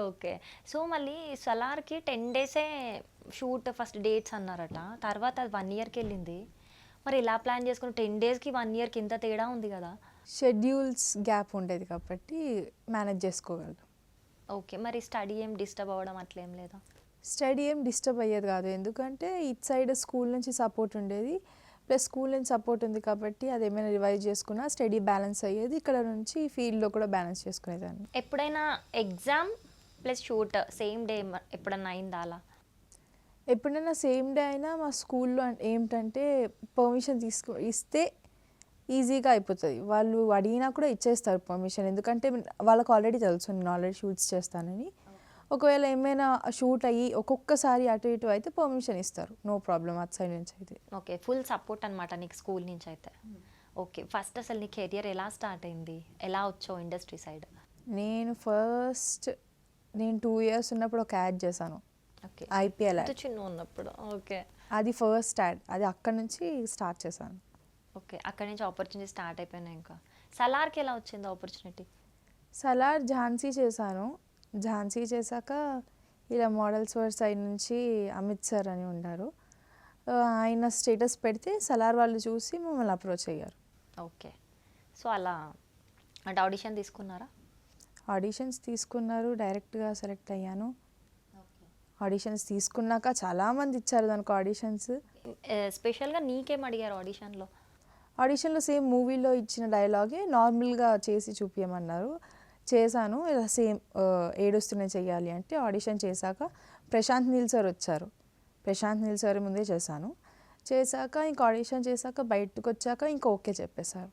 Okay. So, మళ్ళీ 'సలార్‌కి' 10 డేసే shoot first dates అన్నారట. తర్వాత అది 1 ఇయర్‌కెళ్ళింది. మరి ఎలా ప్లాన్ చేసుకున్నారు? 10 డేస్‌కి, 1 ఇయర్‌కి ఇంత తేడా ఉంది గదా! షెడ్యూల్స్ గ్యాప్ ఉండేది కాబట్టి మేనేజ్ చేసుకోగలం. ఓకే. మరి స్టడీ ఏం డిస్టర్బ్ అవ్వడం అట్లేం లేదా? స్టడీ ఏం డిస్టర్బ్ అయ్యేది కాదు. ఎందుకంటే ఇటు సైడ్ స్కూల్ నుంచి సపోర్ట్ ఉండేది. ప్లస్ స్కూల్ నుంచి సపోర్ట్ ఉంది కాబట్టి అదేమైనా రివైజ్ చేసుకున్నా స్టడీ బ్యాలెన్స్ అయ్యేది. ఇక్కడ నుంచి ఫీల్డ్‌లో కూడా బ్యాలెన్స్ చేసుకునేదాన్ని. ఎప్పుడైనా exam plus shoot same day ఎప్పుడన్నా అయిందా అలా? ఎప్పుడైనా సేమ్ డే అయినా మా స్కూల్‌లో ఏంటంటే పర్మిషన్ ఇస్తే ఈజీగా అయిపోతది. వాళ్ళు అడిగినా కూడా ఇచ్చేస్తారు పర్మిషన్. ఎందుకంటే వాళ్ళకి ఆల్రెడీ తెలుసు నేను ఆల్రెడీ షూట్స్ చేస్తానని. ఒకవేళ ఏమైనా షూట్ అయ్యి ఒక్కొక్కసారి అటు ఇటు అయితే పర్మిషన్ ఇస్తారు. నో ప్రాబ్లమ్ అటు సైడ్ నుంచి అయితే. ఓకే. ఫుల్ సపోర్ట్ అనమాట నీకు స్కూల్ నుంచయితే. ఓకే. ఫస్ట్ అసలు నీ కెరియర్ ఎలా స్టార్ట్ అయింది? ఎలా వచ్చావు ఇండస్ట్రీ సైడ్? నేను 2 ఇయర్స్ ఉన్నప్పుడు ఒక యాడ్ చేశాను. ఓకే. ఐపీఎల్ అంత యాడ్. చిన్నగున్నప్పుడు. ఓకే. అది ఫస్ట్ యాడ్. అది అక్కడి నుంచి స్టార్ట్ చేశాను. ఓకే. అక్కడి నుంచి ఆపర్చునిటీ స్టార్ట్ అయిపోయినాయి ఇంకా. 'సలార్‌కి' ఎలా వచ్చింది ఆపర్చునిటీ? సలార్ ఝాన్సీ చేశాను. ఝాన్సీ చేశాక ఇలా మోడల్స్ వర్డ్ సైడ్ నుంచి అమిత్ సార్ అని ఉన్నారు. ఆయన స్టేటస్ పెడితే సలార్ వాళ్ళు చూసి మమ్మల్ని అప్రోచ్ అయ్యారు. ఓకే. సో, అలా అంటే ఆడిషన్ తీసుకున్నారా? ఆడిషన్స్ తీసుకున్నారు. డైరెక్ట్‌గా సెలెక్ట్ అయ్యాను. ఆడిషన్స్ తీసుకున్నాక చాలామంది ఇచ్చారు దానికి ఆడిషన్స్. స్పెషల్‌గా నీకేం అడిగారు ఆడిషన్‌లో? ఆడిషన్‌లో సేమ్ మూవీలో ఇచ్చిన డైలాగే నార్మల్‌గా చేసి చూపియమన్నారు. చేశాను. ఇలా సేమ్ ఏడుస్తూనే చెయ్యాలి అంటే ఆడిషన్ చేశాక ప్రశాంత్ నీల్ సార్ వచ్చారు. ప్రశాంత్ నీల్ సార్ ముందే చేశాను. చేశాక ఇంక ఆడిషన్ చేశాక బయటకొచ్చాక ఇంక ఓకే చెప్పేశారు.